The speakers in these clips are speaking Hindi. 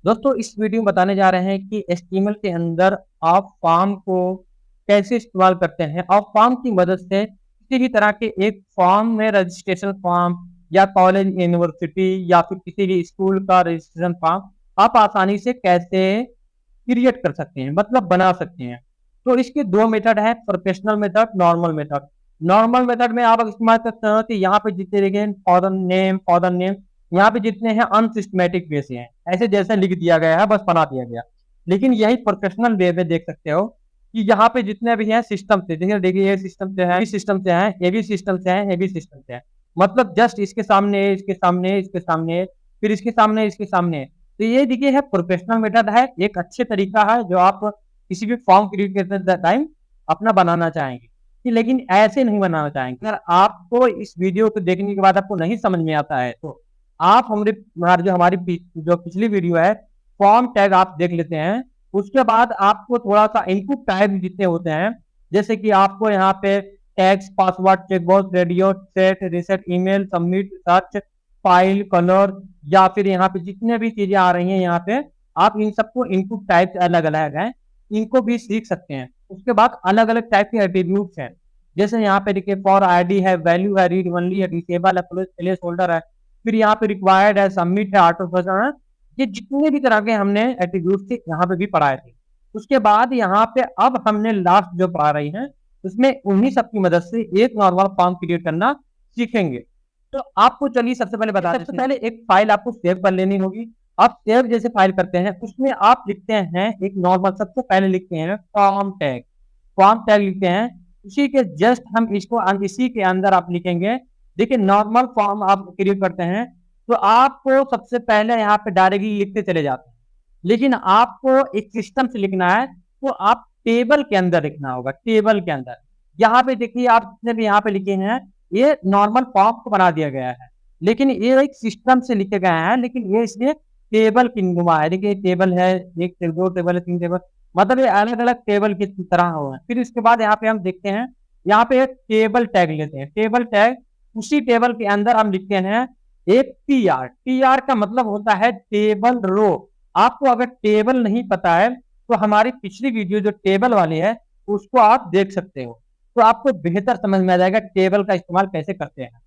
दोस्तों इस वीडियो में बताने जा रहे हैं कि HTML के अंदर आप फॉर्म को कैसे इस्तेमाल करते हैं और फॉर्म की मदद से किसी भी तरह के एक फॉर्म में रजिस्ट्रेशन फॉर्म या कॉलेज यूनिवर्सिटी या फिर किसी भी स्कूल का रजिस्ट्रेशन फॉर्म आप आसानी से कैसे क्रिएट कर सकते हैं, मतलब बना सकते हैं। तो इसके दो मेथड है, professional method, normal method. Normal method में आप इस्तेमाल करते हैं कि यहाँ पे जितने देखिए फादर नेम यहाँ पे जितने हैं अनसिस्टमेटिक वे से हैं, ऐसे जैसे लिख दिया गया है, बस बना दिया गया। लेकिन यही प्रोफेशनल वे में देख सकते हो कि यहाँ पे जितने भी हैं सिस्टम से, देखिए ये सिस्टम से है, इस सिस्टम से है, ये भी सिस्टम से है, ये भी सिस्टम से है। मतलब जस्ट इसके सामने, इसके सामने, इसके सामने, फिर इसके सामने, इसके सामने। तो ये देखिए है प्रोफेशनल मेथड है, एक अच्छे तरीका है जो आप किसी भी फॉर्म क्रिएट करते टाइम अपना बनाना चाहेंगे। लेकिन ऐसे नहीं बनाना चाहेंगे। अगर आपको इस वीडियो को देखने के बाद आपको नहीं समझ में आता है तो आप हमारी जो पिछली वीडियो है फॉर्म टैग आप देख लेते हैं। उसके बाद आपको थोड़ा सा इनपुट टैग जितने होते हैं, जैसे कि आपको यहाँ पे tags, password, checkbox, radio, set, reset, email, submit, search, file, colour, या फिर यहाँ पे जितने भी चीजें आ रही हैं यहाँ पे आप इन सबको इनपुट टाइप अलग अलग है, इनको भी सीख सकते हैं। उसके बाद अलग अलग टाइप के एट्रीब्यूट्स हैं, जैसे यहाँ पे देखिए फॉर आईडी है, वैल्यू है, रीड ओनली है, डिसेबल है, प्लेस होल्डर है, फिर यहाँ पे रिक्वायर्ड है, सबमिट है, ऑटो फंक्शन है। ये जितने भी तरह के हमने एट्रीब्यूट थे यहाँ पे भी पढ़ाए थे। उसके बाद यहाँ पे अब हमने लास्ट जो पढ़ा रही है उसमें उन्हीं सबकी मदद से एक नॉर्मल फॉर्म क्रिएट करना सीखेंगे। तो आपको चलिए सबसे पहले बता सबसे पहले एक फाइल आपको सेव कर लेनी होगी। आप सेव जैसे फाइल करते हैं उसमें आप लिखते हैं एक नॉर्मल, सबसे पहले लिखते हैं फॉर्म टैग लिखते हैं। उसी के जस्ट हम इसको इसी के अंदर आप लिखेंगे। देखिए नॉर्मल फॉर्म आप क्रिएट करते हैं तो आपको सबसे पहले यहाँ पे डायरेक्टली लिखते चले जाते हैं, लेकिन आपको एक सिस्टम से लिखना है तो आप टेबल के अंदर लिखना होगा। टेबल के अंदर यहाँ पे देखिए आप जितने भी यहाँ पे लिखे हैं ये नॉर्मल फॉर्म को बना दिया गया है, लेकिन ये एक सिस्टम से लिखे गए हैं, लेकिन ये इसलिए टेबल की नुमा है। देखिए टेबल है, एक दो टेबल है, तीन टेबल, मतलब ये अलग अलग टेबल की तरह हो है। फिर इसके बाद यहाँ पे हम देखते हैं, यहाँ पे एक टेबल टैग लेते हैं, टेबल टैग। उसी टेबल के अंदर हम लिखते हैं एक टी आर का मतलब होता है टेबल रो। आपको अगर टेबल नहीं पता है तो हमारी पिछली वीडियो जो टेबल वाली है उसको आप देख सकते हो, तो आपको बेहतर समझ में आ जाएगा टेबल का इस्तेमाल कैसे करते हैं।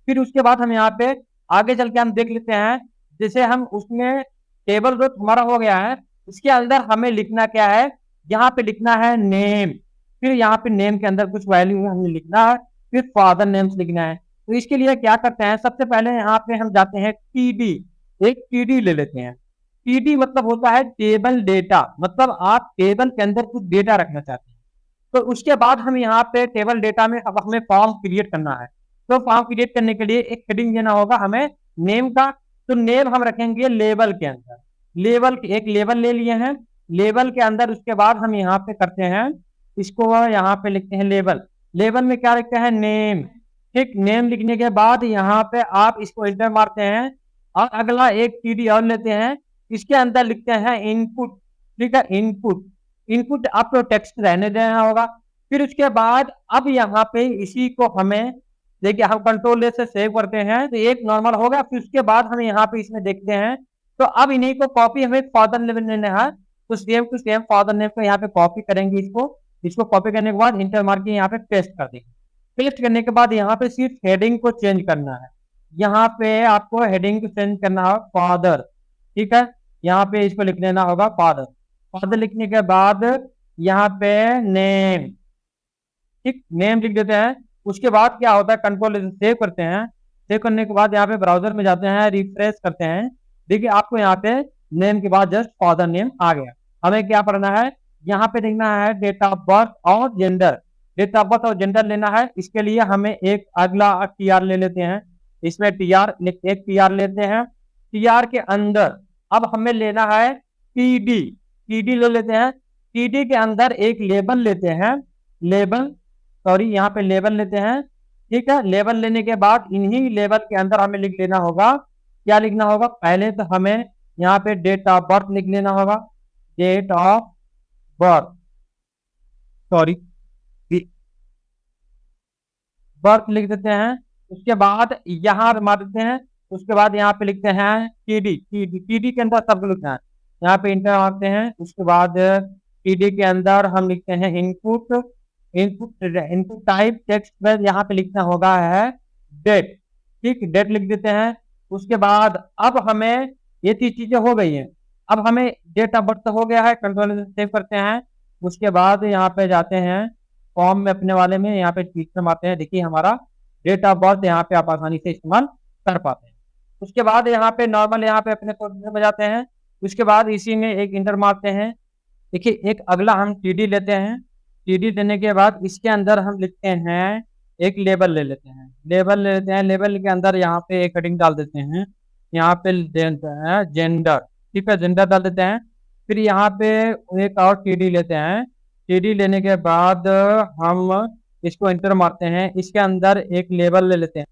फिर उसके बाद हम यहाँ पे आगे चल के हम देख लेते हैं, जैसे हम उसमें टेबल जो हमारा हो गया है इसके अंदर हमें लिखना क्या है, यहाँ पे लिखना है नेम। फिर यहाँ पे नेम के अंदर कुछ वैल्यू हमें लिखना है, फिर फादर नेम्स लिखना है। तो इसके लिए क्या करते हैं, सबसे पहले यहाँ पे हम जाते हैं टीडी, एक टीडी ले लेते हैं। टीडी मतलब होता है टेबल डेटा, मतलब आप टेबल के अंदर कुछ डेटा रखना चाहते हैं। तो उसके बाद हम यहाँ पे टेबल डेटा में अब हमें फॉर्म क्रिएट करना है। तो फॉर्म क्रिएट करने के लिए एक हेडिंग देना होगा हमें नेम का। तो नेम हम रखेंगे लेबल के अंदर, एक लेबल ले लिए हैं, लेबल के अंदर। उसके बाद हम यहाँ पे करते हैं इसको, यहाँ पे लिखते हैं लेबल, लेबल में क्या लिखते हैं नेम। ठीक, नेम लिखने के बाद यहाँ पे आप इसको एंटर मारते हैं और अगला एक टीडी और लेते हैं, इसके अंदर लिखते हैं इनपुट। ठीक है, इनपुट आपको टेक्स्ट रहने देना होगा। फिर उसके बाद अब यहाँ पे इसी को हमें देखिए हम कंट्रोल से सेव करते हैं तो एक नॉर्मल होगा। फिर उसके बाद हम यहाँ पे इसमें देखते हैं, तो अब इन्हीं को कॉपी हमें फादर नेम लेना है, तो same to same father name को यहाँ पे कॉपी करेंगे। इसको कॉपी करने के बाद इंटर मार के यहाँ पे पेस्ट कर देंगे। पेस्ट करने के बाद यहाँ पे सिर्फ हेडिंग को चेंज करना है, यहाँ पे आपको हेडिंग को चेंज करना होगा फादर। ठीक है, यहाँ पे इसको लिख लेना होगा फादर। फादर लिखने के बाद यहाँ पे नेम, ठीक, नेम लिख देते हैं। उसके बाद क्या होता है, कंट्रोल सेव करते हैं। सेव करने के बाद यहाँ पे ब्राउजर में जाते हैं, रिफ्रेश करते हैं। देखिए आपको यहाँ पे नेम के बाद जस्ट फादर नेम आ गया। हमें क्या पढ़ना है, यहाँ पे देखना है डेट ऑफ बर्थ और जेंडर। डेट ऑफ बर्थ और जेंडर लेना है, इसके लिए हमें एक अगला टीआर ले लेते हैं। इसमें एक टीआर लेते हैं। टीआर के अंदर अब हमें लेना है टीडी ले लेते हैं। टीडी के अंदर एक लेबल लेते हैं, यहाँ पे लेबल लेते हैं। ठीक है, लेबल लेने के बाद इन्हीं लेबल के अंदर हमें लिख लेना होगा, क्या लिखना होगा, पहले तो हमें यहाँ पे डेट ऑफ बर्थ लिख लेना होगा। Date of birth, sorry, birth लिख देते हैं। उसके बाद यहाँ मार देते हैं। उसके बाद यहाँ पे लिखते हैं टीडी के अंदर सब लिखना है। यहाँ पे इंटर मारते हैं। उसके बाद टीडी के अंदर हम लिखते हैं इनपुट, इनपुट टाइप टेक्स्ट में यहाँ पे लिखना होगा है डेट, ठीक, डेट लिख देते हैं। उसके बाद अब हमें ये तीन चीजें हो गई हैं, अब हमें डेट ऑफ बर्थ हो गया है, कंट्रोल से सेव करते हैं। उसके बाद यहाँ पे जाते हैं फॉर्म में अपने वाले में, यहाँ पे टीचर आते हैं, देखिए हमारा डेट ऑफ बर्थ यहाँ पे आप आसानी से इस्तेमाल कर पाते हैं। उसके बाद यहाँ पे नॉर्मल यहाँ पे अपने प्रोसीजर में जाते हैं। उसके बाद इसी में एक इंटर मारते हैं। देखिए एक अगला हम टीडी लेते हैं, टीडी लेने के बाद इसके अंदर हम लिखते हैं एक लेबल ले लेते हैं, लेबल ले लेते हैं। लेबल के अंदर यहाँ पे एक हेडिंग डाल देते हैं, यहाँ पे जेंडर, ठीक है, जेंडर डाल देते हैं। फिर यहाँ पे एक और टीडी लेते हैं, टीडी लेने के बाद हम इसको इंटर मारते हैं। इसके अंदर एक लेबल ले लेते हैं,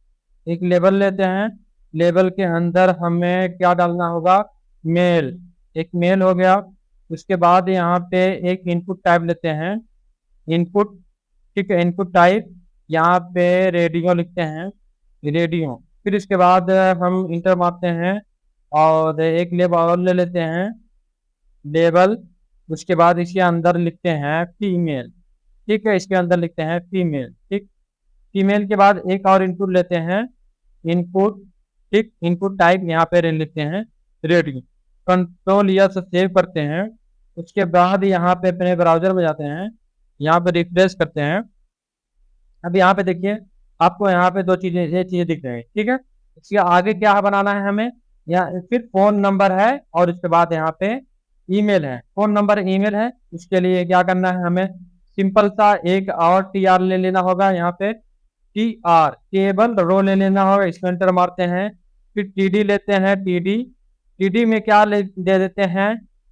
एक लेबल लेते हैं। लेबल के अंदर हमें क्या डालना होगा, मेल, एक मेल हो गया। उसके बाद यहाँ पे एक इनपुट टाइप लेते हैं, इनपुट, ठीक है, इनपुट टाइप यहाँ पे रेडियो लिखते हैं, रेडियो। फिर इसके बाद हम इंटर मारते हैं और एक लेबल और ले लेते हैं, लेबल। उसके बाद इसके अंदर लिखते हैं फीमेल, ठीक है, इसके अंदर लिखते हैं फीमेल, ठीक। फीमेल के बाद एक और इनपुट लेते हैं, इनपुट, ठीक, इनपुट टाइप यहाँ पे लिखते हैं रेडियो। कंट्रोल या से सेव करते हैं। उसके बाद यहाँ पे अपने ब्राउजर में जाते हैं, यहाँ पे रिफ्रेश करते हैं। अब यहाँ पे देखिए आपको यहाँ पे दो चीजें, ये चीजें दिख रही है, ठीक है। इसके आगे क्या बनाना है हमें, यहाँ फिर फोन नंबर है और उसके बाद यहाँ पे ईमेल है, फोन नंबर ईमेल है। उसके लिए क्या करना है, हमें सिंपल सा एक और टीआर ले लेना होगा, यहाँ पे टीआर टेबल रो ले लेना होगा, इसको एंटर मारते हैं। फिर टीडी लेते हैं, टीडी, टीडी में क्या दे देते हैं,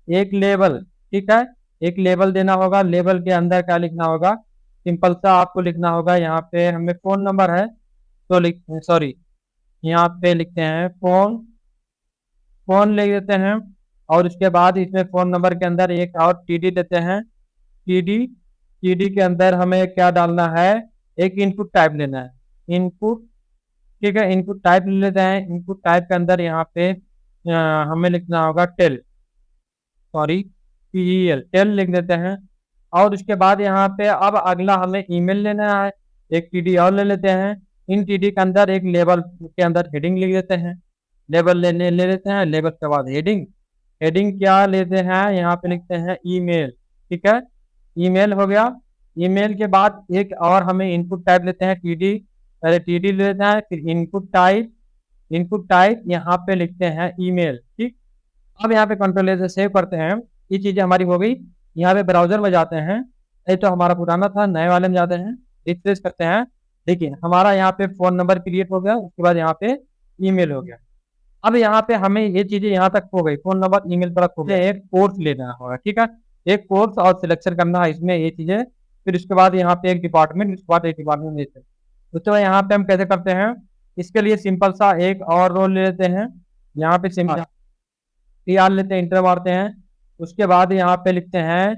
एक लेबल, ठीक है, एक लेबल देना होगा। लेबल के अंदर क्या लिखना होगा, सिंपल सा आपको लिखना होगा, यहाँ पे हमें फोन नंबर है तो लिख, सॉरी, यहाँ पे लिखते हैं फोन, फोन लिख देते हैं। और उसके बाद इसमें फोन नंबर के अंदर एक और टीडी देते हैं, टीडी, टीडी के अंदर हमें क्या डालना है, एक इनपुट टाइप लेना है, इनपुट, ठीक है, इनपुट टाइप ले लेते हैं। इनपुट टाइप के अंदर यहाँ पे हमें लिखना होगा टेल, सॉरी टीएल, टेल लिख देते हैं। और उसके बाद यहाँ पे अब अगला हमें ईमेल लेना है, एक टीडी और ले लेते हैं। इन टीडी के अंदर एक लेबल के अंदर हेडिंग लिख देते हैं, लेबल ले लेते हैं। लेबल के बाद हेडिंग, हेडिंग क्या लेते हैं, यहाँ पे लिखते हैं ईमेल, ठीक है, ईमेल हो गया। ईमेल के बाद एक और हमें इनपुट टाइप लेते हैं, टीडी, पहले टीडी लेते हैं, फिर इनपुट टाइप, इनपुट टाइप यहाँ पे लिखते हैं ईमेल, ठीक। अब यहाँ पे कंट्रोल से सेव करते हैं, ये चीजें हमारी हो गई। यहाँ पे ब्राउजर में जाते हैं, ये तो हमारा पुराना था, नए वाले में जाते हैं, रिफ्रेश करते हैं। देखिए हमारा यहाँ पे फोन नंबर क्रिएट हो गया, उसके बाद यहाँ पे ईमेल हो गया। अब यहाँ पे हमें ये चीजें यहाँ तक हो गई, फोन नंबर ईमेल तक हो गया। एक कोर्स लेना होगा, ठीक है, एक कोर्स और सिलेक्शन करना है इसमें ये चीजें। फिर उसके बाद यहाँ पे एक डिपार्टमेंट, उसके बाद एक डिपार्टमेंट लेते हैं। उसके बाद यहाँ पे हम कैसे करते हैं, इसके लिए सिंपल सा एक और रोल ले लेते हैं, यहाँ पे सिंपल टीआर लेते हैं, इंटर मारते हैं। उसके बाद यहाँ पे लिखते हैं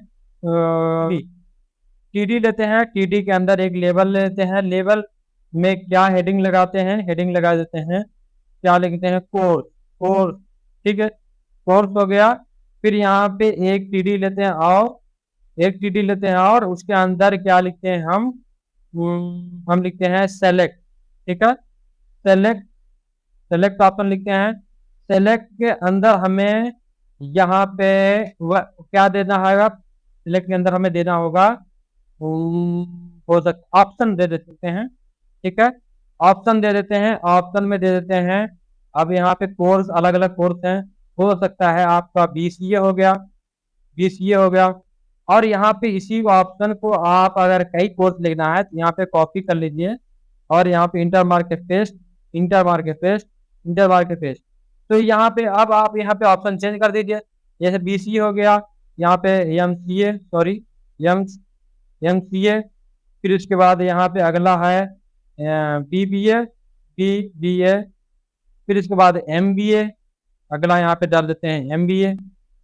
टीडी लेते हैं, टीडी के अंदर एक लेबल लेते हैं। लेबल में क्या हेडिंग लगाते हैं, हेडिंग लगा देते हैं, क्या लिखते हैं, कोर्स, कोर्स, ठीक है, कोर्स हो गया। फिर यहाँ पे एक टीडी लेते हैं और एक टीडी लेते हैं और उसके अंदर क्या लिखते हैं हम लिखते हैं सेलेक्ट, ठीक है, सेलेक्ट, सेलेक्ट ऑप्शन लिखते हैं। सेलेक्ट के अंदर हमें यहाँ पे क्या देना होगा, सिलेक्ट के अंदर हमें देना होगा हो सकता ऑप्शन दे देते हैं, ठीक है, ऑप्शन दे देते हैं, ऑप्शन में दे देते हैं। अब यहाँ पे कोर्स अलग अलग कोर्स हैं, हो सकता है आपका बीसीए हो गया, बीसीए हो गया। और यहाँ पे इसी ऑप्शन को आप अगर कई कोर्स लेना है तो यहाँ पे कॉपी कर लीजिए और यहाँ पे इंटर मार के पेस्ट, इंटर मार के पेस्ट, इंटर मार के पेस्ट। तो यहाँ पे अब आप यहाँ पे ऑप्शन चेंज कर दीजिए, जैसे बीसीए हो गया, यहाँ पे एमसीए, सॉरी एमसीए। फिर उसके बाद यहाँ पे अगला है बीबीए, बीबीए। फिर इसके बाद एमबीए, अगला यहाँ पे डाल देते हैं एमबीए,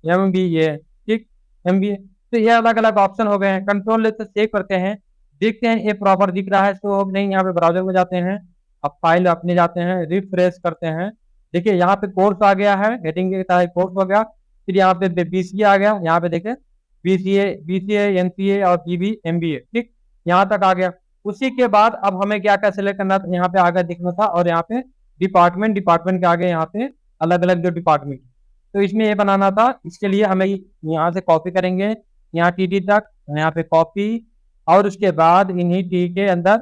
एमबीए, ठीक, एमबीए। तो ये अलग अलग ऑप्शन हो गए हैं। कंट्रोल लेते सेव करते हैं, देखते हैं ये प्रॉपर दिख रहा है तो नहीं, यहाँ पे ब्राउजर में जाते हैं, अब फाइल अपने जाते हैं, रिफ्रेश करते हैं। देखिए यहाँ पे कोर्स आ गया है, हेडिंग के तहत कोर्स हो गया। फिर यहाँ पे बीसीए आ गया, यहाँ पे देखें बीसीए, एमसीए और बीबी एमबीए, ठीक, यहाँ तक आ गया। उसी के बाद अब हमें क्या क्या सेलेक्ट करना था, यहाँ पे आगे दिखना था, और यहाँ पे डिपार्टमेंट के आगे यहाँ पे अलग अलग जो डिपार्टमेंट, तो इसमें ये बनाना था। इसके लिए हमें यहाँ से कॉपी करेंगे, यहाँ टीटी तक, यहाँ पे कॉपी, और उसके बाद इन्हीं टी के अंदर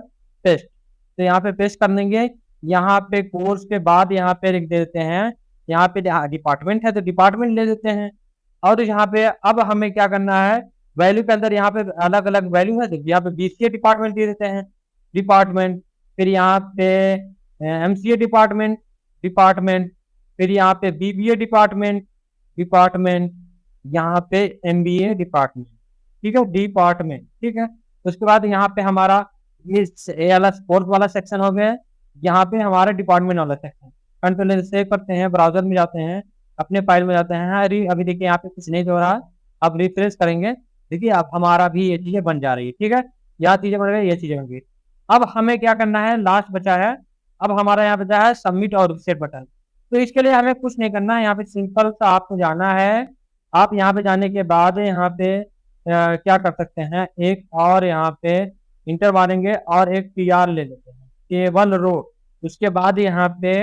पेस्ट। तो यहाँ पे पेस्ट कर देंगे। यहाँ पे कोर्स के बाद यहाँ पे लिख देते हैं, यहाँ पे डिपार्टमेंट है तो डिपार्टमेंट ले देते हैं। और यहाँ पे अब हमें क्या करना है, वैल्यू के अंदर यहाँ पे अलग अलग वैल्यू है, यहाँ पे बीसीए डिपार्टमेंट दे देते हैं, डिपार्टमेंट। फिर यहाँ पे एमसीए डिपार्टमेंट, फिर यहाँ पे बीबीए डिपार्टमेंट, यहाँ पे एमबीए डिपार्टमेंट, ठीक है, डिपार्टमेंट, ठीक है। उसके बाद यहाँ पे हमारा ये वाला स्पोर्ट्स वाला सेक्शन हो गया, यहाँ पे हमारा डिपार्टमेंट वाला सेक्शन। कंट्रोल सेव करते हैं, ब्राउजर में जाते हैं, अपने फाइल में जाते हैं। अभी देखिए यहाँ पे कुछ नहीं हो रहा, अब रिफ्रेश करेंगे, देखिए अब हमारा भी ये चीजें बन जा रही है, ठीक है, यह चीजें बन गई, ये चीजें बन गई। अब हमें क्या करना है, लास्ट बचा है, अब हमारा यहाँ बचा है सबमिट और रिसेट बटन। तो इसके लिए हमें कुछ नहीं करना है, यहाँ पे सिंपल सा आपको जाना है। आप यहाँ पे जाने के बाद यहाँ पे क्या कर सकते हैं, एक और यहाँ पे इंटर मारेंगे और एक टीआर ले लेते हैं, केवल रो। उसके बाद यहाँ पे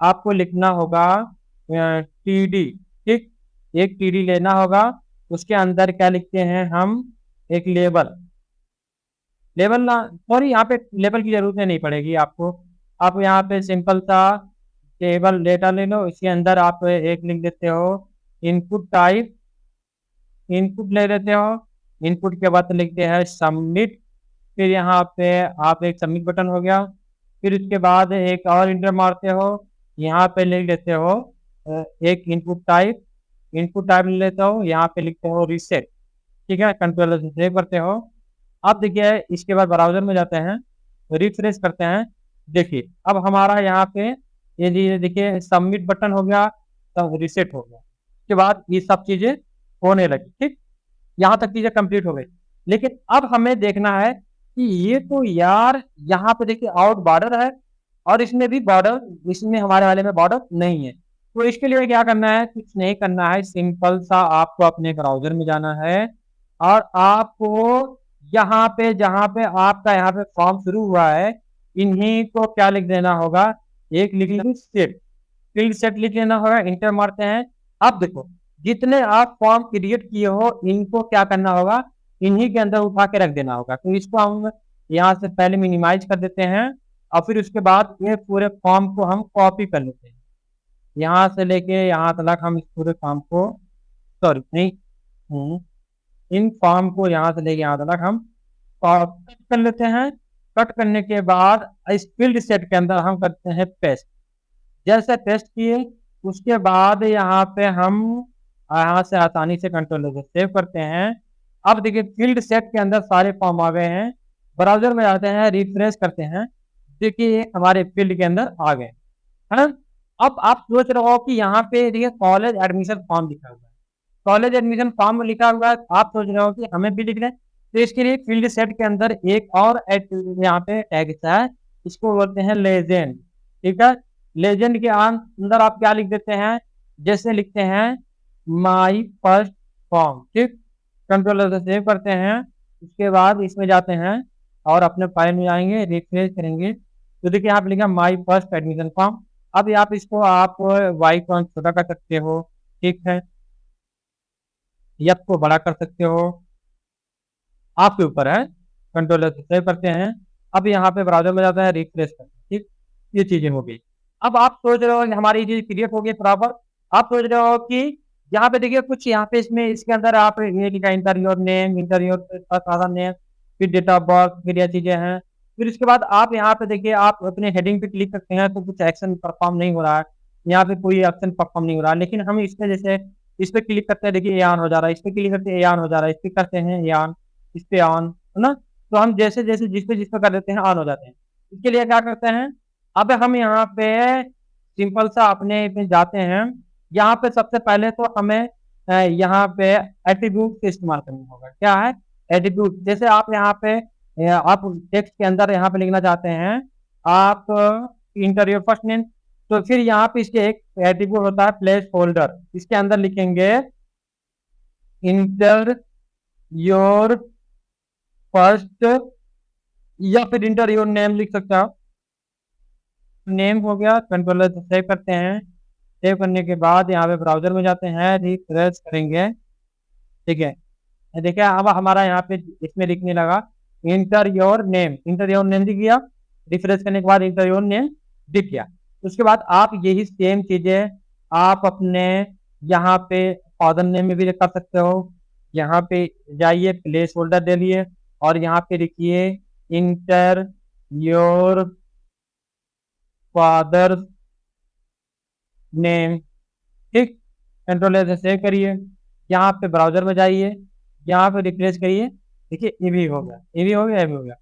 आपको लिखना होगा टीडी, ठीक, एक टीडी लेना होगा। उसके अंदर क्या लिखते हैं हम, एक लेबल ना, सॉरी यहाँ पे लेबल की जरूरत नहीं पड़ेगी आपको। आप यहाँ पे सिंपल सा टेबल डेटा ले लो, इसके अंदर आप एक लिख देते हो इनपुट टाइप, इनपुट ले लेते हो। इनपुट के बाद लिखते हैं सबमिट, फिर यहाँ पे आप एक सबमिट बटन हो गया। फिर उसके बाद एक और इंटर मारते हो, यहाँ पे लिख देते हो एक इनपुट टाइप ले लेते हो, यहाँ पे लिखते हो रीसेट, ठीक है, कंट्रोल से सेव करते हो। अब देखिए इसके बाद ब्राउजर में जाते हैं, रिफ्रेश करते हैं, देखिए अब हमारा यहाँ पे ये देखिए सबमिट बटन हो गया, तब रीसेट हो गया। उसके बाद ये सब चीजें होने लगी, ठीक, यहाँ तक चीजें कंप्लीट हो गई। लेकिन अब हमें देखना है कि ये तो यार यहाँ पे देखिए आउट बॉर्डर है, और इसमें भी बॉर्डर, इसमें हमारे वाले में बॉर्डर नहीं है। तो इसके लिए क्या करना है, कुछ नहीं करना है, सिंपल सा आपको अपने ब्राउजर में जाना है, और आपको यहाँ पे जहाँ पे आपका यहाँ पे फॉर्म शुरू हुआ है, इन्हीं को क्या लिख देना होगा, एक लिख लीजिए सेट, फील्ड सेट लिख लेना होगा, इंटर मारते हैं। अब देखो जितने आप फॉर्म क्रिएट किए हो, इनको क्या करना होगा, इन्हीं के अंदर उठा के रख देना होगा। तो इसको हम यहाँ से पहले मिनिमाइज कर देते हैं, और फिर उसके बाद ये पूरे फॉर्म को हम कॉपी कर लेते हैं, यहाँ से लेके यहाँ तक हम इस पूरे फॉर्म को, सॉरी नहीं, इन फॉर्म को यहाँ से लेके यहाँ तक हम कट कर लेते हैं। कट करने के बाद इस फील्ड सेट के अंदर हम करते हैं पेस्ट। जैसे पेस्ट किए उसके बाद यहाँ पे हम यहाँ से आसानी से कंट्रोल से सेव करते हैं। अब देखिए फील्ड सेट के अंदर सारे फॉर्म आ गए हैं, ब्राउजर में जाते हैं, रिफ्रेश करते हैं, देखिए हमारे फील्ड के अंदर आ गए, है ना। अब आप सोच रहे हो कि यहाँ पे देखिए कॉलेज एडमिशन फॉर्म लिखा हुआ है, कॉलेज एडमिशन फॉर्म लिखा हुआ है, आप सोच रहे हो कि हमें भी लिखना है। तो इसके लिए फील्ड सेट के अंदर एक और यहाँ पे टैग है, इसको बोलते हैं लेजेंड, ठीक है। लेजेंड के अंदर आप क्या लिख देते हैं, जैसे लिखते हैं माई फर्स्ट फॉर्म, ठीक, कंट्रोल से सेव करते हैं। उसके बाद इसमें जाते हैं और अपने फाइल में जाएंगे, रिफ्रेश करेंगे, तो देखिए यहाँ पे लिखा माई फर्स्ट एडमिशन फॉर्म। अब आप इसको आप वाई को छोटा कर सकते हो, ठीक है, यप को बड़ा कर सकते हो, आपके ऊपर है, कंट्रोल से सेव करते हैं। अब यहाँ पे ब्राउजर में जाता है, रिफ्रेश करते हैं, ठीक, ये चीजें हो गई। अब आप सोच रहे हो हमारी चीज क्रिएट हो गई प्रॉपर। आप सोच रहे हो कि यहाँ पे देखिए कुछ यहाँ पे इसमें इसके अंदर आप ये लिखा इंटरव्यूअर नेम, इंटरव्यूअर नेम, फिर डेट ऑफ बर्थ, फिर ये चीजें हैं। फिर इसके बाद आप यहाँ पे देखिए आप अपने हेडिंग पे क्लिक करते हैं तो कुछ एक्शन परफॉर्म नहीं हो रहा है, यहाँ पे कोई एक्शन परफॉर्म नहीं हो रहा है। लेकिन हम इसमें जैसे इस पे क्लिक करते हैं, देखिए ये ऑन हो जा रहा है, इस पे क्लिक करते हैं ये ऑन हो जा रहा है, इस पे करते हैं ये ऑन, इस पे ऑन, है ना। तो हम जैसे जैसे जिस पे कर देते हैं ऑन हो जाते हैं। इसके लिए क्या करते हैं, अब हम यहाँ पे सिंपल सा अपने पे जाते हैं। यहाँ पे सबसे पहले तो हमें यहाँ पे एट्रीब्यूट का इस्तेमाल करना होगा। क्या है एट्रीब्यूट, जैसे आप यहाँ पे आप टेक्स्ट के अंदर यहाँ पे लिखना चाहते हैं आप इंटरव्यू फर्स्ट नेम, तो फिर यहाँ पे इसके एक एट्रीब्यूट होता है प्लेस होल्डर, इसके अंदर लिखेंगे इंटर योर फर्स्ट, या फिर इंटर योर नेम लिख सकते हो आप। नेम हो गया, कंट्रोलर से सेव करते हैं। सेव करने के बाद यहाँ पे ब्राउजर में जाते हैं, रिफ्रेश करेंगे। ठीक है, देखिए अब हमारा यहाँ पे इसमें लिखने लगा inter your name. Inter your name दिख गया। रिफ्रेश करने के बाद इंटर योर नेम दिख गया। उसके बाद आप यही सेम चीजें आप अपने यहाँ पे फादर नेम में भी कर सकते हो। यहाँ पे जाइए, प्लेस होल्डर दे लिए और यहाँ पे लिखिए इंटर योर फादर नेम। ठीक, कंट्रोल से सेव करिए। यहाँ पे ब्राउजर में जाइए, यहाँ पे रिफ्रेश करिए। देखिए ये भी हो गया, ये भी हो गया, ये भी हो गया।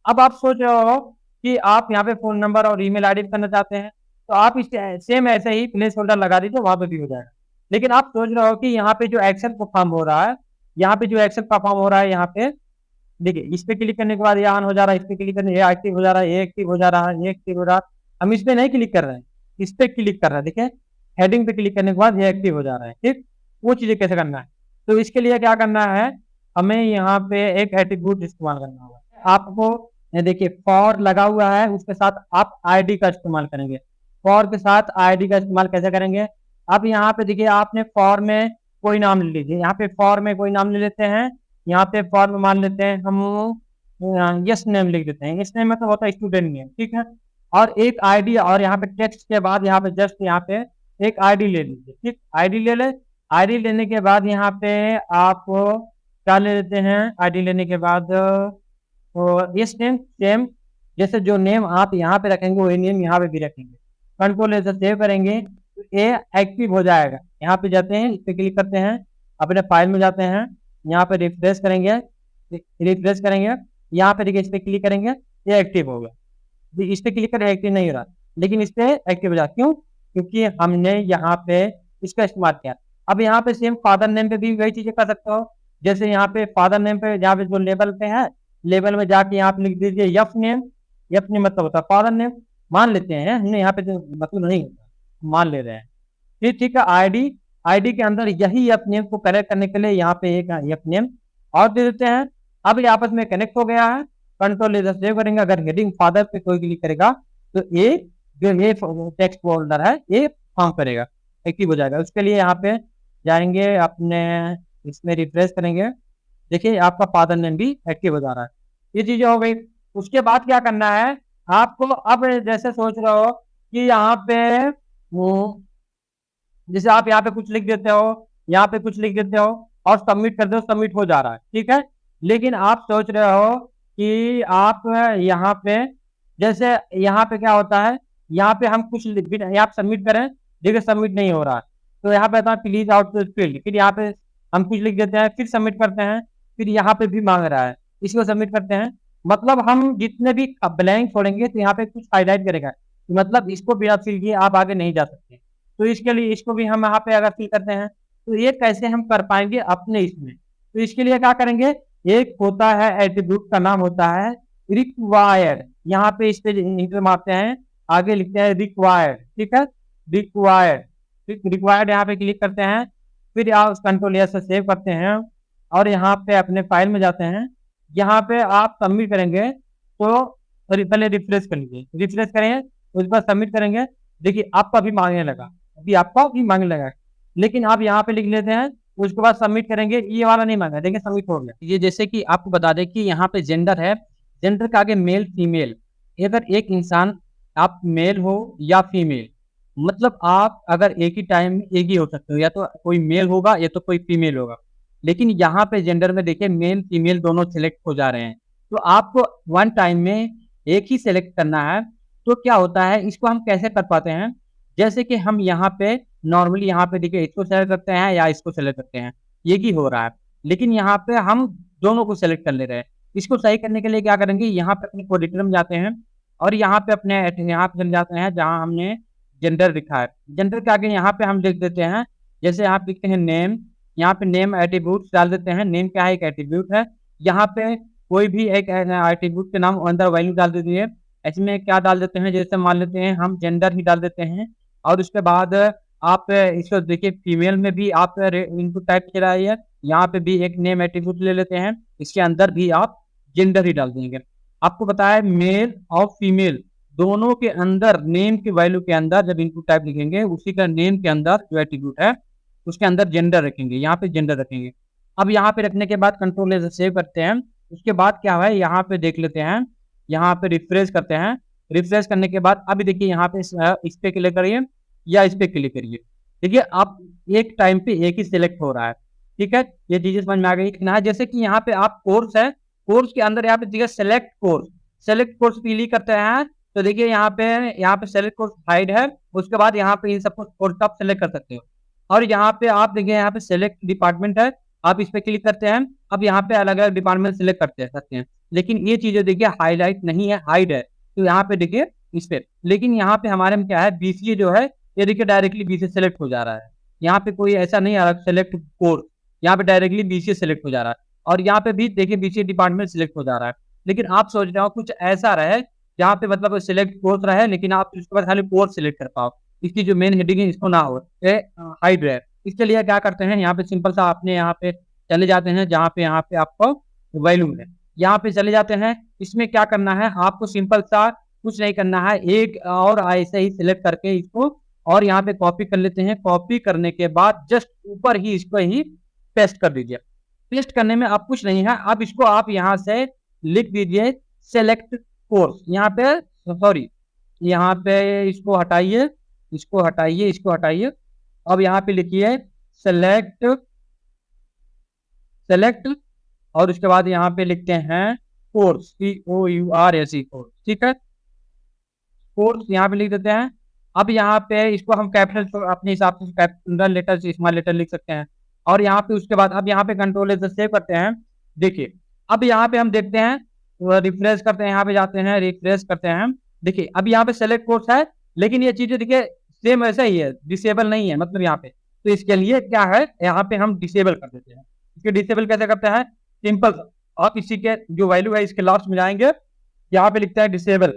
अब आप सोच रहे हो कि आप यहाँ पे फोन नंबर और ईमेल आईडी करना चाहते हैं, तो आप इस सेम ऐसे ही प्लेस होल्डर लगा दीजिए, वहां पे भी हो जाएगा। लेकिन आप सोच रहे हो कि यहाँ पे जो एक्शन परफॉर्म हो रहा है, यहाँ पे जो एक्शन परफॉर्म हो रहा है, यहाँ पे देखिए इस पे क्लिक करने के बाद ये ऑन हो जा रहा है, इस पे क्लिक करने ये एक्टिव हो जा रहा है, ये एक्टिव हो जा रहा है, ये एक्टिव हो रहा है। हम इस पे नहीं क्लिक कर रहे हैं, इस पे क्लिक कर रहे हैं। देखिए हेडिंग पे क्लिक करने के बाद ये एक्टिव हो जा रहा है। ठीक, वो चीजें कैसे करना है, तो इसके लिए क्या करना है, हमें यहाँ पे एक एट्रीब्यूट इस्तेमाल करना होगा। आपको देखिए फॉर लगा हुआ है, उसके साथ आप आईडी का इस्तेमाल करेंगे। फॉर के साथ आईडी का इस्तेमाल कैसे करेंगे, अब यहाँ पे देखिए आपने फॉर में कोई नाम ले लीजिए। यहाँ पे फॉर में कोई नाम ले लेते हैं। यहाँ पे फॉर में मान लेते हैं हम यस नेम लिख देते हैं। यस नेम मतलब होता है स्टूडेंट नेम। ठीक है, और एक आईडी, और यहाँ पे टेक्स्ट के बाद यहाँ पे जस्ट यहाँ पे एक आईडी ले लीजिए। ठीक, आईडी ले ले। आईडी लेने के बाद यहाँ पे आप क्या ले लेते हैं, आईडी लेने के बाद यस नेम सेम, जैसे जो नेम आप यहाँ पे रखेंगे वही नेम यहाँ पे भी रखेंगे। कंट्रोल से सेव करेंगे तो ये एक्टिव हो जाएगा। यहाँ पे जाते हैं, इस पे क्लिक करते हैं, अपने फाइल में जाते हैं, यहाँ पे रिफ्रेश करेंगे। रिफ्रेश करेंगे, यहाँ पे देखिए इस पे क्लिक करेंगे, ये एक्टिव होगा। इस पे क्लिक कर एक्टिव नहीं हो रहा, लेकिन इस पे एक्टिव हो जाए। क्यों, क्योंकि हमने यहाँ पे इसका इस्तेमाल किया। अब यहाँ पे सेम फादर नेम पे भी वही चीजें कर सकते हो। जैसे यहाँ पे फादर नेम पे, यहाँ पे जो लेबल पे है, लेबल में जाके यहाँ पे लिख दीजिए यफ नेम। यफ नेम मतलब होता है फादर नेम, मान लेते हैं, हमने यहाँ पे जो मतलब नहीं होता मान ले रहे हैं। फिर ठीक है, आईडी, आईडी के अंदर यही यफ नेम को कनेक्ट करने के लिए यहाँ पे एक यफ नेम और दे देते हैं। अब ये आपस में कनेक्ट हो गया है। कंट्रोल लेकर सेव करेंगे। अगर हेडिंग फादर पे कोई क्लिक करेगा तो ये जो ये टेक्स्ट फोल्डर है ये फॉर्म करेगा, एक्टिव हो जाएगा। उसके लिए यहाँ पे जाएंगे, अपने इसमें रिफ्रेश करेंगे। देखिए आपका फादर नेम भी एक्टिव हो जा रहा है। ये चीजें हो गई। उसके बाद क्या करना है आपको, अब जैसे सोच रहे हो कि यहाँ पे जैसे आप यहाँ पे कुछ लिख देते हो, यहाँ पे कुछ लिख देते हो और सबमिट कर दो, सबमिट हो जा रहा है। ठीक है, लेकिन आप सोच रहे हो कि आप यहाँ पे, जैसे यहाँ पे क्या होता है, यहाँ पे हम कुछ यहाँ सबमिट करें, देखिए सबमिट नहीं हो रहा है, तो यहाँ पे आता है प्लीज आउट फील्ड। फिर यहाँ पे हम कुछ लिख देते हैं, फिर सबमिट करते हैं, फिर यहाँ पे भी मांग रहा है, इसको सबमिट करते हैं। मतलब हम जितने भी ब्लैंक छोड़ेंगे तो यहाँ पे कुछ हाईलाइट करेगा, मतलब इसको बिना फिल किए आप आगे नहीं जा सकते। तो इसके लिए इसको भी हम यहाँ पे अगर फिल करते हैं तो ये कैसे हम कर पाएंगे अपने इसमें, तो इसके लिए क्या करेंगे, एक होता है एट्रीब्यूट का नाम होता है रिक्वायर्ड। यहाँ पे इस पे इंटर मारते हैं, आगे लिखते हैं रिक्वायर्ड। ठीक है, रिक्वायर्ड, रिक्वायर्ड यहाँ पे क्लिक करते हैं। फिर आप कंट्रोल एस से सेव करते हैं और यहाँ पे अपने फाइल में जाते हैं। यहाँ पे आप सबमिट करेंगे तो पहले रिफ्रेश कर लीजिए, रिफ्रेश करेंगे उसके बाद सबमिट करेंगे। देखिए आपका भी मांगने लगा, अभी आपका भी मांगने लगा, लेकिन आप यहाँ पे लिख लेते हैं, उसके बाद सबमिट करेंगे। ये वाला नहीं मांगा, देखिए सबमिट हो गया। ये जैसे कि आपको बता दें कि यहाँ पे जेंडर है, जेंडर के आगे मेल फीमेल। अगर एक इंसान आप मेल हो या फीमेल, मतलब आप अगर एक ही टाइम में एक ही हो सकते हो, या तो कोई मेल होगा या तो कोई फीमेल होगा। लेकिन यहाँ पे जेंडर में देखिए मेल फीमेल दोनों सिलेक्ट हो जा रहे हैं, तो आपको वन टाइम में एक ही सिलेक्ट करना है। तो क्या होता है, इसको हम कैसे कर पाते हैं, जैसे कि हम यहाँ पे नॉर्मली यहाँ पे देखिए इसको सेलेक्ट करते हैं या इसको सेलेक्ट करते हैं, ये ही हो रहा है। लेकिन यहाँ पे हम दोनों को सेलेक्ट कर ले रहे हैं। इसको सही करने के लिए क्या करेंगे, यहाँ पे अपने कोडिटर में जाते हैं और यहाँ पे अपने यहाँ पे चले जाते हैं जहाँ हमने जेंडर लिखा है। जेंडर के आगे यहाँ पे हम लिख देते हैं, जैसे यहाँ लिखते हैं नेम, यहाँ पे नेम एट्रीब्यूट डाल देते हैं। नेम क्या है, एक एट्रीब्यूट है। यहाँ पे कोई भी एक एट्रीब्यूट के नाम अंदर वैल्यू डाल देती है। इसमें क्या डाल देते हैं, जैसे मान लेते हैं हम जेंडर ही डाल देते हैं और उसके बाद आप इसको देखिए, फीमेल में भी आप इनपुट टाइप दे रहा है, यहाँ पे भी एक नेम एट्रीब्यूट ले लेते हैं, इसके अंदर भी आप जेंडर ही डाल देंगे। आपको पता है मेल और फीमेल दोनों के अंदर नेम की वैल्यू के अंदर जब इनपुट टाइप लिखेंगे, उसी का नेम के अंदर जो एट्रीब्यूट है उसके अंदर जेंडर रखेंगे, यहाँ पे जेंडर रखेंगे। अब यहाँ पे रखने के बाद कंट्रोल से सेव करते हैं। उसके बाद क्या है, यहाँ पे देख लेते हैं, यहाँ पे रिफ्रेश करते हैं। रिफ्रेश करने के बाद अभी देखिए यहाँ पे इस पे क्लिक करिए या इस पे क्लिक करिए, देखिए आप एक टाइम पे एक ही सिलेक्ट हो रहा है। ठीक है, ये चीजें समझ में आ गई ना। जैसे कि यहाँ पे आप कोर्स है, कोर्स के अंदर यहाँ पे देखिए select course, select course click करते हैं तो देखिए यहाँ पे सेलेक्ट कोर्स हाइड है। उसके बाद यहाँ पे इन सबको कोर्स आप सेलेक्ट कर सकते हो। और यहाँ पे आप देखिए यहाँ पे सेलेक्ट डिपार्टमेंट है, आप इस पे क्लिक करते हैं। अब यहाँ पे अलग अलग डिपार्टमेंट सेलेक्ट करते सकते हैं, लेकिन ये चीजें देखिए हाईलाइट नहीं है, हाइड है। तो यहाँ पे देखिए इस पे, लेकिन यहाँ पे हमारे में क्या है, बीसीए जो है ये देखिए डायरेक्टली बीसीए सेलेक्ट हो जा रहा है। यहाँ पे कोई ऐसा नहीं आ रहा सेलेक्ट कोर्स, यहाँ पे डायरेक्टली बीसीए सेलेक्ट हो जा रहा है। और यहाँ पे भी देखिए बीसीए डिपार्टमेंट सेलेक्ट हो जा रहा है। लेकिन आप सोच रहे हो कुछ ऐसा रहे जहाँ पे मतलब सिलेक्ट कोर्स रहे, लेकिन आप उसके बाद खाली कोर्स सिलेक्ट कर पाओ, इसकी जो मेन हेडिंग है इसको ना हो, हाइड रहे। इसके लिए क्या करते हैं, यहाँ पे सिंपल सा अपने यहाँ पे चले जाते हैं, जहाँ पे यहाँ पे आपको वैल्यू है, यहाँ पे चले जाते हैं। इसमें क्या करना है, आपको सिंपल सा कुछ नहीं करना है, एक और ऐसे ही सिलेक्ट करके इसको और यहाँ पे कॉपी कर लेते हैं। कॉपी करने के बाद जस्ट ऊपर ही इसको ही पेस्ट कर दीजिए। पेस्ट करने में अब कुछ नहीं है, अब इसको आप यहाँ से लिख दीजिए सेलेक्ट कोर्स। यहाँ पे सॉरी, यहाँ पे इसको हटाइए, इसको हटाइए, इसको हटाइए। अब यहाँ पे लिखिए सेलेक्ट, सेलेक्ट और उसके बाद यहाँ पे लिखते हैं कोर्स, COURS कोर्स। ठीक है, कोर्स यहाँ पे लिख देते हैं। अब यहाँ पे इसको हम कैपिटल अपने हिसाब से कैपिटल लेटर से स्मॉल लेटर लिख सकते हैं। और यहाँ पे उसके बाद अब यहाँ पे कंट्रोल से सेव करते हैं। देखिए अब यहाँ पे हम देखते हैं, रिफ्रेश करते हैं, यहाँ पे जाते हैं, रिफ्रेश करते हैं। देखिए अब यहाँ पे सेलेक्ट कोर्स है, लेकिन ये चीजें देखिए सेम ऐसा ही है, डिसेबल नहीं है मतलब यहाँ पे। तो इसके लिए क्या है, यहाँ पे हम डिसेबल कर देते हैं। इसके डिसेबल कैसे करते हैं, सिंपल, आप इसी के जो वैल्यू है इसके लास्ट में जाएंगे, यहाँ पे लिखते हैं डिसेबल,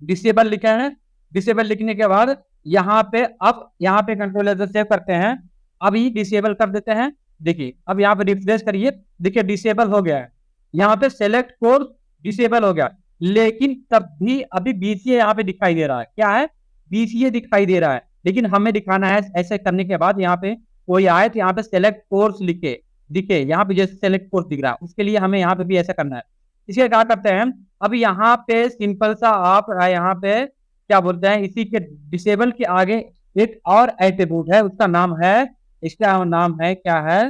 डिसेबल लिखे हैं। डिसेबल लिखने के बाद यहाँ पे अब यहाँ पे कंट्रोल से सेव करते हैं, अभी डिसेबल कर देते हैं। देखिए अब यहाँ पे रिफ्रेश करिए, देखिए डिसेबल हो गया है, यहाँ पे सेलेक्ट कोर्स डिसेबल हो गया। लेकिन तब भी अभी बीसीए यहाँ पे दिखाई दे रहा है, क्या है, बीसीए दिखाई दे रहा है। लेकिन हमें दिखाना है, ऐसे करने के बाद यहाँ पे कोई आए तो यहाँ पे सेलेक्ट कोर्स लिखे दिखे, यहाँ पे जैसे सेलेक्ट कोर्स दिख रहा है, उसके लिए हमें यहाँ पे भी ऐसा करना है। इसके क्या करते हैं, अब यहाँ पे सिंपल सा आप यहाँ पे क्या बोलते हैं, इसी के डिसेबल के आगे एक और एट्रीब्यूट है, उसका नाम है, इसका नाम है क्या है,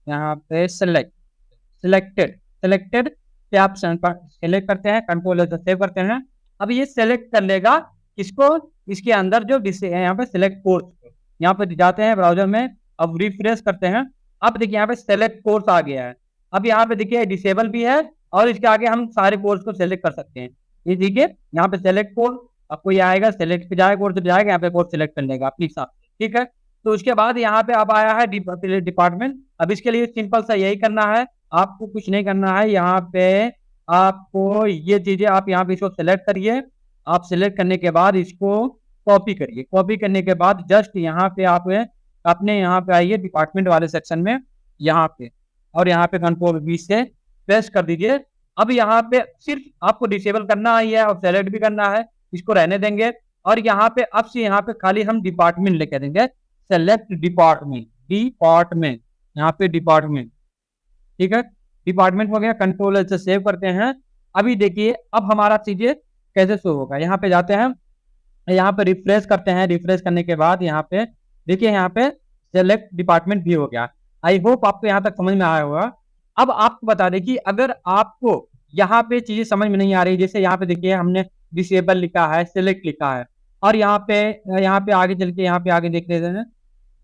यहाँ पे सेलेक्ट, सिलेक्टेड, सिलेक्टेड पे आप सेलेक्ट करते हैं, कंट्रोल से सेव करते हैं। अब ये सेलेक्ट कर लेगा इसको, इसके अंदर जो यहाँ पे सेलेक्ट कोर्स, यहाँ पे जाते हैं ब्राउजर में, अब रिफ्रेश करते हैं। अब देखिए यहाँ पे सेलेक्ट कोर्स आ गया है। अब यहाँ पे देखिए डिसेबल भी है और इसके आगे हम सारे कोर्स को सेलेक्ट कर सकते हैं। ये देखिए यहाँ पे सेलेक्ट कोर्स, आपको ये आएगा, सेलेक्ट पे जाएगा, कोर्स पे जाएगा, यहाँ पे कोर्स सेलेक्ट कर लेगा अपने हिसाब से। ठीक है, तो उसके बाद यहाँ पे अब आया है डिपार्टमेंट। अब इसके लिए सिंपल सा यही करना है, आपको कुछ नहीं करना है। यहाँ पे आपको ये चीजें आप यहाँ पे इसको सेलेक्ट करिए, आप सेलेक्ट करने के बाद इसको कॉपी करिए। कॉपी करने के बाद जस्ट यहाँ पे आप अपने यहाँ पे आइए डिपार्टमेंट वाले सेक्शन में, यहाँ पे, और यहाँ पे कंट्रोल V से प्रेस कर दीजिए। अब यहाँ पे सिर्फ आपको डिसेबल करना ही है और सेलेक्ट भी करना है, इसको रहने देंगे। और यहाँ पे अब से यहाँ पे खाली हम डिपार्टमेंट लेके देंगे, सेलेक्ट डिपार्टमेंट, डिपार्टमेंट, यहाँ पे डिपार्टमेंट। ठीक है, डिपार्टमेंट हो गया, कंट्रोल से सेव करते हैं। अभी देखिए अब हमारा चीजें कैसे शो होगा, यहाँ पे जाते हैं, यहाँ पे रिफ्रेश करते हैं। रिफ्रेश करने के बाद यहाँ पे देखिए यहाँ पे सेलेक्ट डिपार्टमेंट भी हो गया। आई होप आपको यहाँ तक समझ में आया होगा। अब आपको बता दें कि अगर आपको यहाँ पे चीजें समझ में नहीं आ रही, जैसे यहाँ पे देखिए हमने डिसेबल लिखा है, सेलेक्ट लिखा है, और यहाँ पे आगे चल के यहाँ पे आगे देख लेते हैं,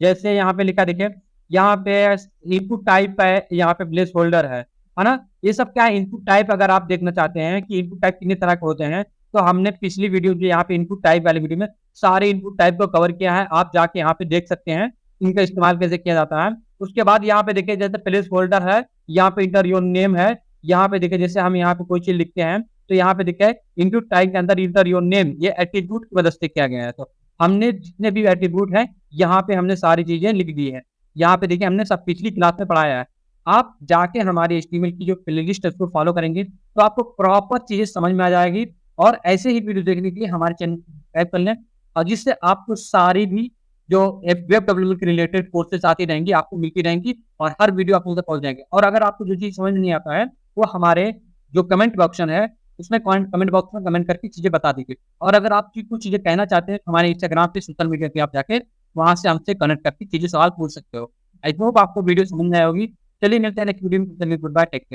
जैसे यहाँ पे लिखा देखिए, यहाँ पे इनपुट टाइप है, यहाँ पे प्लेस होल्डर है ना। ये सब क्या है, इनपुट टाइप। अगर आप देखना चाहते हैं कि इनपुट टाइप कितने तरह के होते हैं, तो हमने पिछली वीडियो जो यहाँ पे इनपुट टाइप वाली वीडियो में सारे इनपुट टाइप को कवर किया है, आप जाके यहाँ पे देख सकते हैं इनका इस्तेमाल कैसे किया जाता है। उसके बाद यहाँ पे देखिए जैसे प्लेस होल्डर है, यहाँ पे इंटर योर नेम है, यहाँ पे देखिए जैसे हम यहाँ पे कोई चीज लिखते हैं तो यहाँ पे देखिए इनपुट टाइप के अंदर इंटर योर नेम, ये एट्रीब्यूट की मदद से किया गया है। तो हमने जितने भी एट्रीब्यूट हैं, यहाँ पे हमने सारी चीज़ें लिख दी हैं। यहाँ पे देखिए हमने सब पिछली क्लास में पढ़ाया है। आप जाके हमारी एचटीएमएल की जो प्लेलिस्ट है उसको फॉलो करेंगे, तो आपको प्रॉपर चीज़ें समझ में आ जाएगी और ऐसे ही वीडियो देखने के लिए हमारे चैनल को सब्सक्राइब कर लें और जिससे आपको सारी भी जो वेब डेवलपमेंट के रिलेटेड कोर्सेज़ आती रहेंगी, आपको मिलती रहेंगी और हर वीडियो आप तक पहुँच जाएँगे। और अगर आपको जो चीज़ समझ में नहीं आता है, वो हमारे जो कमेंट ऑप्शन है, उसमें कमेंट बॉक्स में कमेंट करके चीज़ें बता दीजिए। और अगर आप कुछ चीज़ें कहना चाहते हैं, हमारे इंस्टाग्राम पे, सोशल मीडिया पे आप जाके वहाँ से हमसे कनेक्ट करके चीज़ें सवाल पूछ सकते हो। आई होप आपको वीडियो समझ में आई होगी। चलिए मिलते हैं नेक्स्ट वीडियो में, चलिए गुड बाय, टेक केयर।